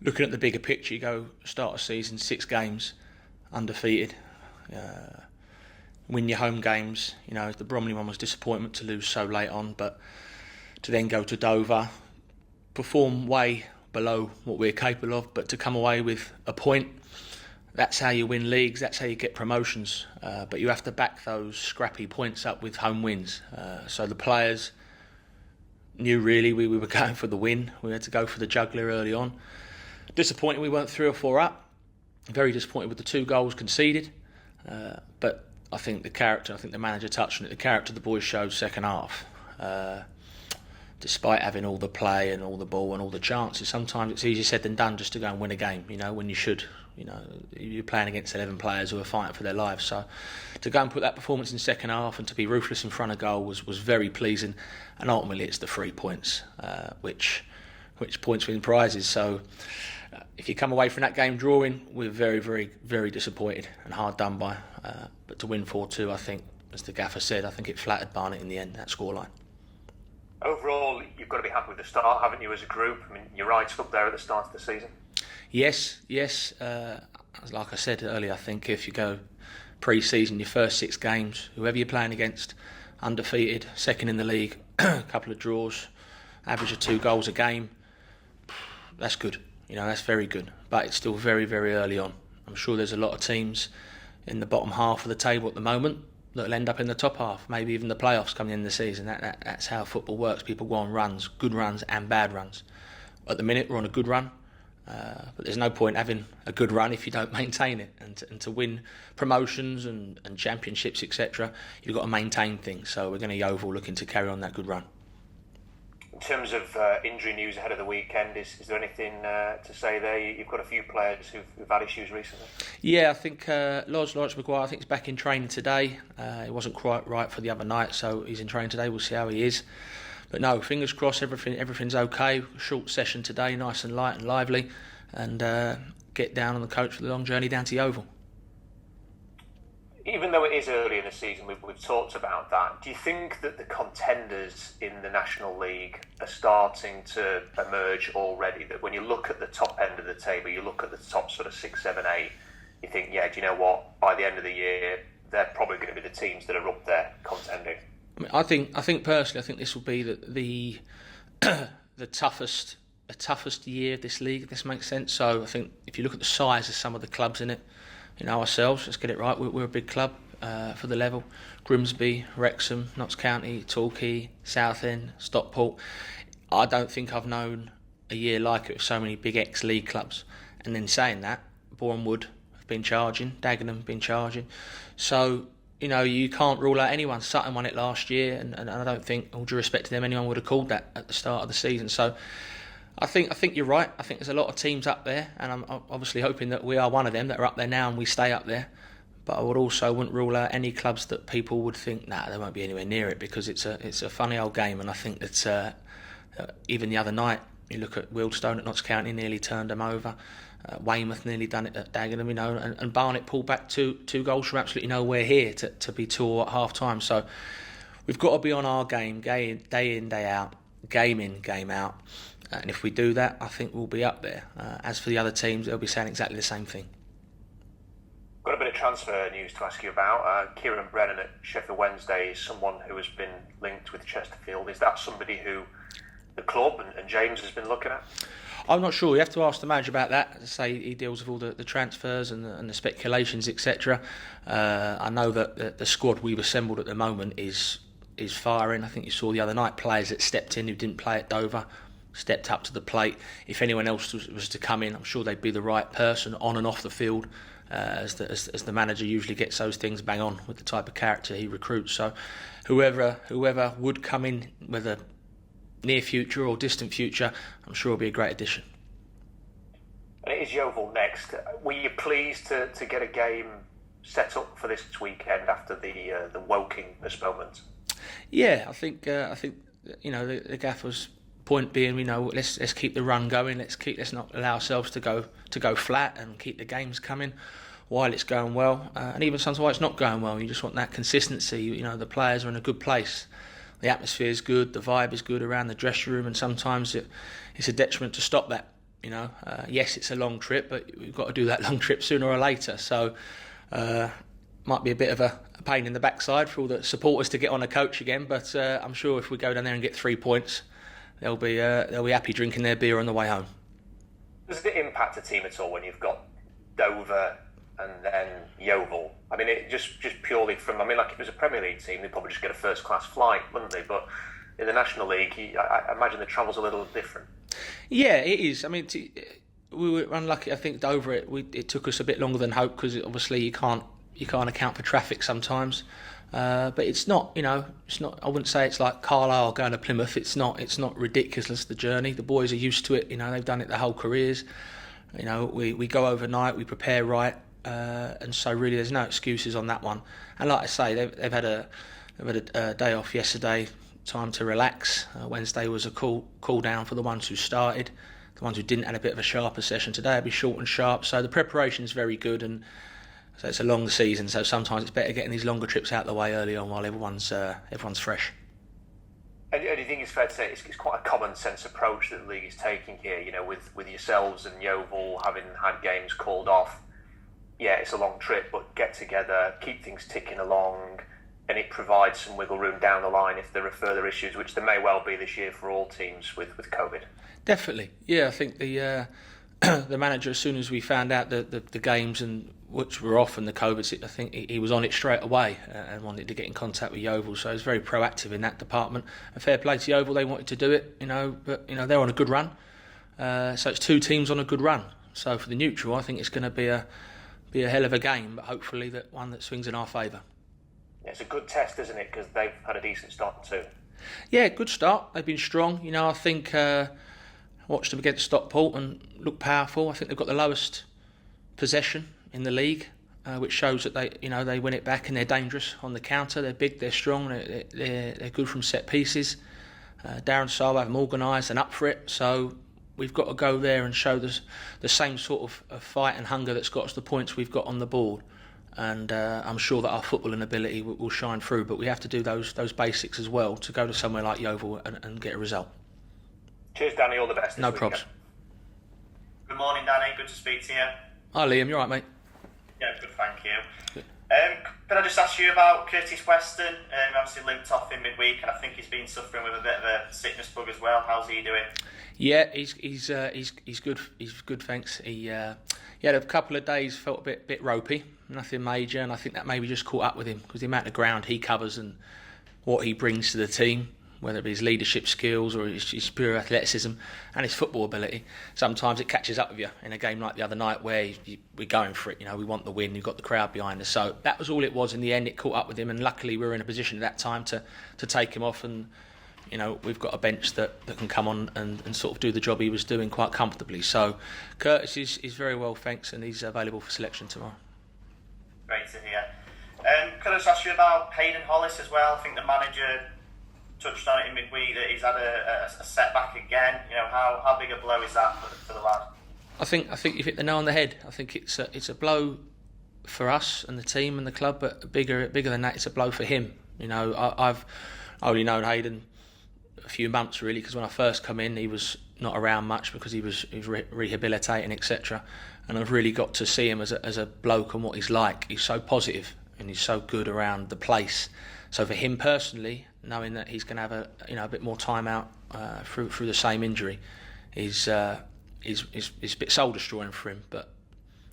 looking at the bigger picture, you go start of season, 6 games, undefeated, win your home games. The Bromley one was disappointment to lose so late on, but to then go to Dover, perform way below what we're capable of, but to come away with a point, that's how you win leagues, that's how you get promotions. But you have to back those scrappy points up with home wins. So the players knew really we were going for the win. We had to go for the jugular early on. Disappointed we weren't 3 or 4 up. Very disappointed with the 2 goals conceded. But I think the manager touched on it, the character the boys showed second half. Despite having all the play and all the ball and all the chances, sometimes it's easier said than done just to go and win a game, when you should. You're playing against 11 players who are fighting for their lives. So to go and put that performance in second half and to be ruthless in front of goal was very pleasing. And ultimately it's the 3 points, which points win prizes. So if you come away from that game drawing, we're very, very, very disappointed and hard done by. But to win 4-2, I think, as the gaffer said, I think it flattered Barnet in the end, that scoreline. Overall, you've got to be happy with the start, haven't you, as a group? I mean, you're right up there at the start of the season. Yes. Like I said earlier, I think if you go pre-season, your first 6 games, whoever you're playing against, undefeated, second in the league, a couple of draws, average of 2 goals a game, that's good. That's very good. But it's still very, very early on. I'm sure there's a lot of teams in the bottom half of the table at the moment that'll end up in the top half, maybe even the playoffs coming in the season. That's how football works. People go on runs, good runs and bad runs. At the minute, we're on a good run, but there's no point having a good run if you don't maintain it. And to win promotions and championships, etc., you've got to maintain things. So we're going to Yeovil looking to carry on that good run. In terms of injury news ahead of the weekend, is there anything to say there? You've got a few players who've had issues recently. Yeah, I think Lawrence Maguire, I think, is back in training today. He wasn't quite right for the other night, so he's in training today. We'll see how he is. But no, fingers crossed, everything's okay. Short session today, nice and light and lively, and get down on the coach for the long journey down to Yeovil. Even though it is early in the season, we've talked about that. Do you think that the contenders in the National League are starting to emerge already? That when you look at the top end of the table, you look at the top sort of 6, 7, 8, you think, do you know what? By the end of the year, they're probably going to be the teams that are up there contending. I think personally, I think this will be the toughest year of this league, if this makes sense. So I think if you look at the size of some of the clubs in it, ourselves, let's get it right, we're a big club for the level. Grimsby, Wrexham, Notts County, Torquay, Southend, Stockport. I don't think I've known a year like it with so many big ex-league clubs. And then saying that, Bournemouth have been charging, Dagenham have been charging. So, you can't rule out anyone. Sutton won it last year, and I don't think, all due respect to them, anyone would have called that at the start of the season. So I think you're right. I think there's a lot of teams up there, and I'm obviously hoping that we are one of them that are up there now and we stay up there. But I wouldn't rule out any clubs that people would think, they won't be anywhere near it, because it's a funny old game. And I think that even the other night, you look at Wealdstone at Notts County, nearly turned them over. Weymouth nearly done it at Dagenham, and Barnet pulled back two goals from absolutely nowhere here to be 2 at half time. So we've got to be on our game, day in, day out, game in, game out. And if we do that, I think we'll be up there. As for the other teams, they'll be saying exactly the same thing. Got a bit of transfer news to ask you about. Kieran Brennan at Sheffield Wednesday is someone who has been linked with Chesterfield. Is that somebody who the club and James has been looking at? I'm not sure. You have to ask the manager about that. As I say, he deals with all the transfers and the speculations, etc. I know that the squad we've assembled at the moment is firing. I think you saw the other night players that stepped in who didn't play at Dover, stepped up to the plate. If anyone else was to come in, I'm sure they'd be the right person on and off the field, as the manager usually gets those things bang on with the type of character he recruits. So whoever would come in, whether near future or distant future, I'm sure will be a great addition. And it is Yeovil next. Were you pleased to get a game set up for this weekend after the Woking postponement? Yeah, I think the gaffer's point being, let's keep the run going. Let's not allow ourselves to go flat, and keep the games coming while it's going well, and even sometimes while it's not going well. You just want that consistency. The players are in a good place. The atmosphere is good, the vibe is good around the dressing room, and sometimes it's a detriment to stop that. Yes, it's a long trip, but we've got to do that long trip sooner or later. So, might be a bit of a pain in the backside for all the supporters to get on a coach again. But I'm sure if we go down there and get 3 points, they'll be happy drinking their beer on the way home. Does it impact a team at all when you've got Dover and then Yeovil? I mean, it just purely from, like if it was a Premier League team, they'd probably just get a first-class flight, wouldn't they? But in the National League, I imagine the travel's a little different. Yeah, it is. I mean, we were unlucky. I think Dover, it took us a bit longer than hoped because obviously you can't account for traffic sometimes. But it's not, it's not. I wouldn't say it's like Carlisle going to Plymouth. It's not ridiculous, the journey. The boys are used to it. They've done it their whole careers. We go overnight. We prepare right, and so really there's no excuses on that one. And like I say, they've had a day off yesterday, time to relax. Wednesday was a cool down for the ones who started. The ones who didn't had a bit of a sharper session today. It'll be short and sharp. So the preparation is very good, and so it's a long season, so sometimes it's better getting these longer trips out of the way early on while everyone's fresh. And do you think it's fair to say it's quite a common sense approach that the league is taking here? With yourselves and Yeovil having had games called off. Yeah, it's a long trip, but get together, keep things ticking along, and it provides some wiggle room down the line if there are further issues, which there may well be this year for all teams with COVID. Definitely, yeah. I think the manager, as soon as we found out the games and which were off and the COVID, I think he was on it straight away and wanted to get in contact with Yeovil. So he was very proactive in that department. And fair play to Yeovil, they wanted to do it, but they're on a good run. So it's 2 teams on a good run. So for the neutral, I think it's going to be a hell of a game, but hopefully that one that swings in our favour. Yeah, it's a good test, isn't it? Because they've had a decent start too. Yeah, good start. They've been strong. I think I watched them against Stockport and look powerful. I think they've got the lowest possession in the league, which shows that they win it back and they're dangerous on the counter. They're big, they're strong, they're good from set pieces. Darren Saul have them organised and up for it. So we've got to go there and show the same sort of fight and hunger that's got us the points we've got on the board. And I'm sure that our footballing ability will shine through, but we have to do those basics as well to go to somewhere like Yeovil and get a result. Cheers, Danny. All the best. No probs. Good morning, Danny. Good to speak to you. Hi, Liam. You all right, mate? Yeah, good, thank you. Good. Can I just ask you about Curtis Weston? Obviously linked off in midweek, and I think he's been suffering with a bit of a sickness bug as well. How's he doing? Yeah, he's good. He's good, thanks. He had a couple of days, felt a bit ropey, nothing major, and I think that maybe just caught up with him because the amount of ground he covers and what he brings to the team, whether it be his leadership skills or his pure athleticism and his football ability, sometimes it catches up with you in a game like the other night where we're going for it. We want the win, you've got the crowd behind us. So that was all it was in the end. It caught up with him, and luckily we were in a position at that time to take him off, and we've got a bench that can come on and sort of do the job he was doing quite comfortably. So Curtis is very well, thanks, and he's available for selection tomorrow. Great to hear. Could I just ask you about Hayden Hollis as well? I think the manager touched on it in midweek that he's had a setback again. How big a blow is that for the lad? I think you've hit the nail on the head. I think it's a blow for us and the team and the club, but bigger than that, it's a blow for him. I've only known Hayden a few months really, because when I first come in, he was not around much because he was rehabilitating, etc. And I've really got to see him as a bloke and what he's like. He's so positive and he's so good around the place. So for him personally, knowing that he's going to have a bit more time out through the same injury, is a bit soul destroying for him. But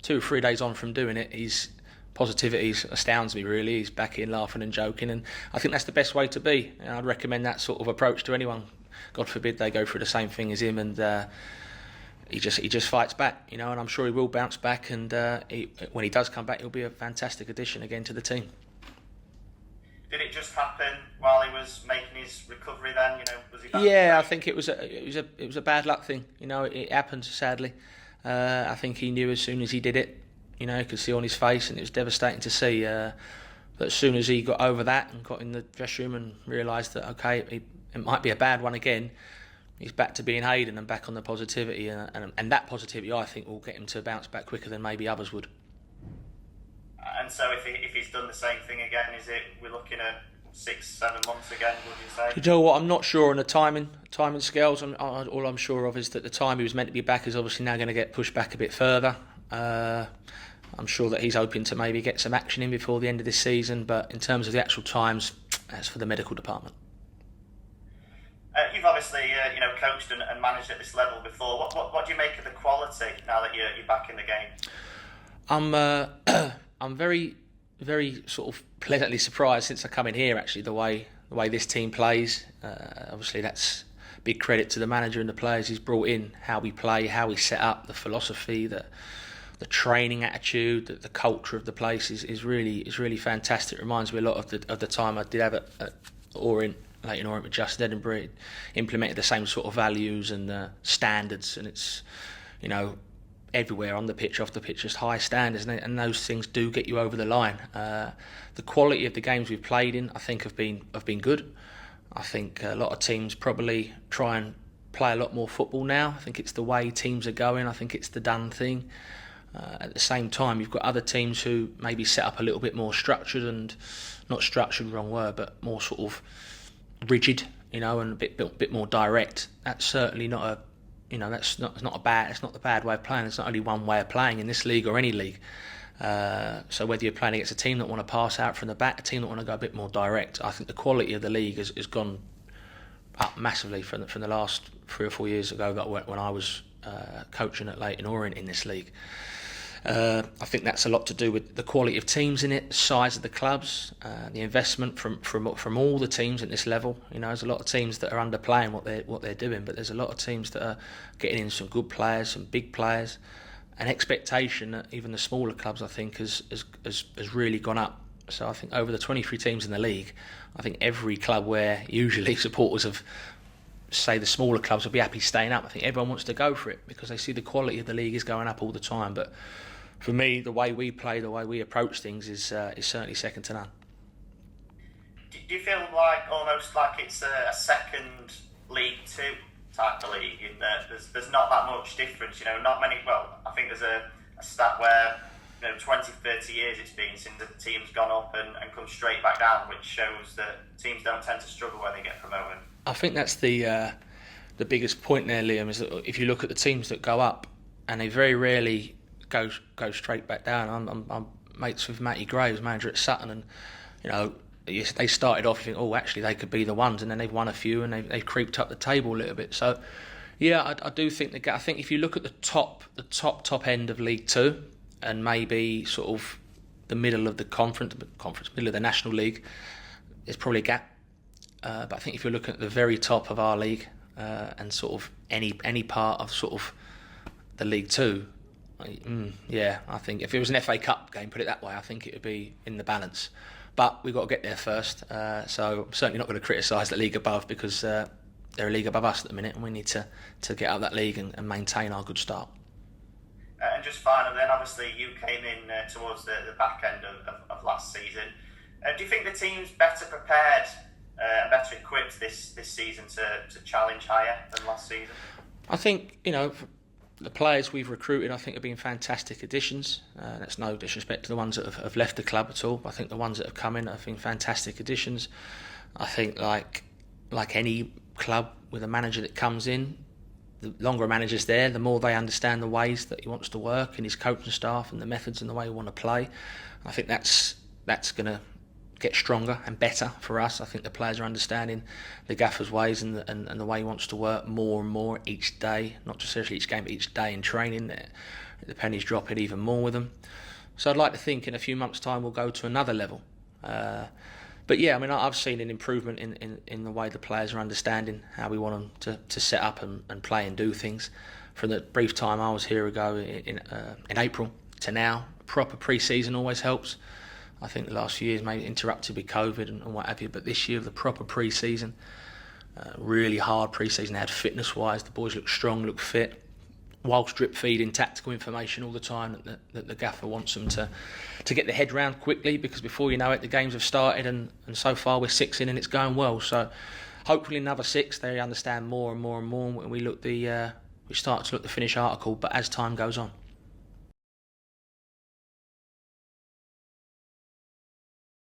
2 or 3 days on from doing it, his positivity astounds me really. He's back in laughing and joking, and I think that's the best way to be. I'd recommend that sort of approach to anyone. God forbid they go through the same thing as him, and he just fights back, and I'm sure he will bounce back. And when he does come back, he'll be a fantastic addition again to the team. Did it just happen while he was making his recovery then? Was he back? Yeah, I think it was a bad luck thing. It happened sadly. I think he knew as soon as he did it. You could see on his face, and it was devastating to see. But as soon as he got over that and got in the dressing room and realised that okay, it might be a bad one again, he's back to being Hayden and back on the positivity, and that positivity I think will get him to bounce back quicker than maybe others would. And so if he's done the same thing again, we're looking at 6-7 months again, would you say? You know what, I'm not sure on the timing. Timing scales, all I'm sure of is that the time he was meant to be back is obviously now going to get pushed back a bit further. I'm sure that he's hoping to maybe get some action in before the end of this season, but in terms of the actual times, that's for the medical department. You've obviously coached and managed at this level before. What do you make of the quality now that you're back in the game? I'm very, very sort of pleasantly surprised since I come in here. Actually, the way this team plays, obviously that's big credit to the manager and the players he's brought in. How we play, how we set up, the philosophy, the training attitude, the culture of the place is really fantastic. It reminds me a lot of the time I did have at Leyton Orient with Just Edinburgh. It implemented the same sort of values and standards, and it's everywhere on the pitch, off the pitch, just high standards, and those things do get you over the line. The quality of the games we've played in, I think, have been good. I think a lot of teams probably try and play a lot more football now. I think it's the way teams are going. I think it's the done thing. At the same time, you've got other teams who maybe set up a little bit more structured, and not structured, wrong word, but more sort of rigid, and a bit more direct. That's certainly not a, that's not the bad way of playing. There's not only one way of playing in this league or any league. So whether you're playing against a team that want to pass out from the back, a team that want to go a bit more direct, I think the quality of the league has gone up massively from the last 3 or 4 years ago when I was coaching at Leyton Orient in this league. I think that's a lot to do with the quality of teams in it, the size of the clubs, the investment from all the teams at this level. There's a lot of teams that are underplaying what they're doing, but there's a lot of teams that are getting in some good players, some big players. An expectation that even the smaller clubs, I think, has really gone up. So I think over the 23 teams in the league, I think every club where usually supporters of, say, the smaller clubs will be happy staying up, I think everyone wants to go for it because they see the quality of the league is going up all the time. But for me, the way we play, the way we approach things is certainly second to none. Do you feel almost like it's a second League Two type of league in that there's not that much difference? Not many. Well, I think there's a stat where 20, 30 years it's been since the team's gone up and come straight back down, which shows that teams don't tend to struggle when they get promoted. I think that's the biggest point there, Liam, is that if you look at the teams that go up, and they very rarely go straight back down. I'm mates with Matty Graves, manager at Sutton, and they started off, you think, actually they could be the ones, and then they've won a few and they've creeped up the table a little bit. So yeah, I do think I think if you look at the top end of League Two, and maybe sort of the middle of the conference, middle of the National League, there's probably a gap. But I think if you're looking at the very top of our league, and sort of any part of sort of the League Two, I think if it was an FA Cup game, put it that way, I think it would be in the balance. But we've got to get there first. So I'm certainly not going to criticise the league above, because they're a league above us at the minute, and we need to get out of that league and maintain our good start. And just finally, then, obviously you came in towards the back end of last season. Do you think the team's better prepared and better equipped this season to challenge higher than last season? I think, the players we've recruited, I think, have been fantastic additions. That's no disrespect to the ones that have left the club at all. I think the ones that have come in have been fantastic additions. I think like any club with a manager that comes in, the longer a manager's there, the more they understand the ways that he wants to work and his coaching staff and the methods and the way we want to play. I think that's going to get stronger and better for us. I think the players are understanding the gaffer's ways and the way he wants to work more and more each day, not just necessarily each game, but each day in training. The pennies dropping even more with them. So I'd like to think in a few months' time we'll go to another level. But yeah, I mean, I've seen an improvement in the way the players are understanding how we want them to set up and play and do things. From the brief time I was here ago in April to now, proper pre-season always helps. I think the last few years maybe interrupted with COVID and what have you, but this year the proper pre-season, really hard pre-season. They had fitness-wise, the boys looked strong, looked fit, whilst drip feeding tactical information all the time that the gaffer wants them to get their head round quickly, because before you know it, the games have started and so far we're 6 in and it's going well. So hopefully another 6, they understand more and more and more, and we start to look the finished article, but as time goes on.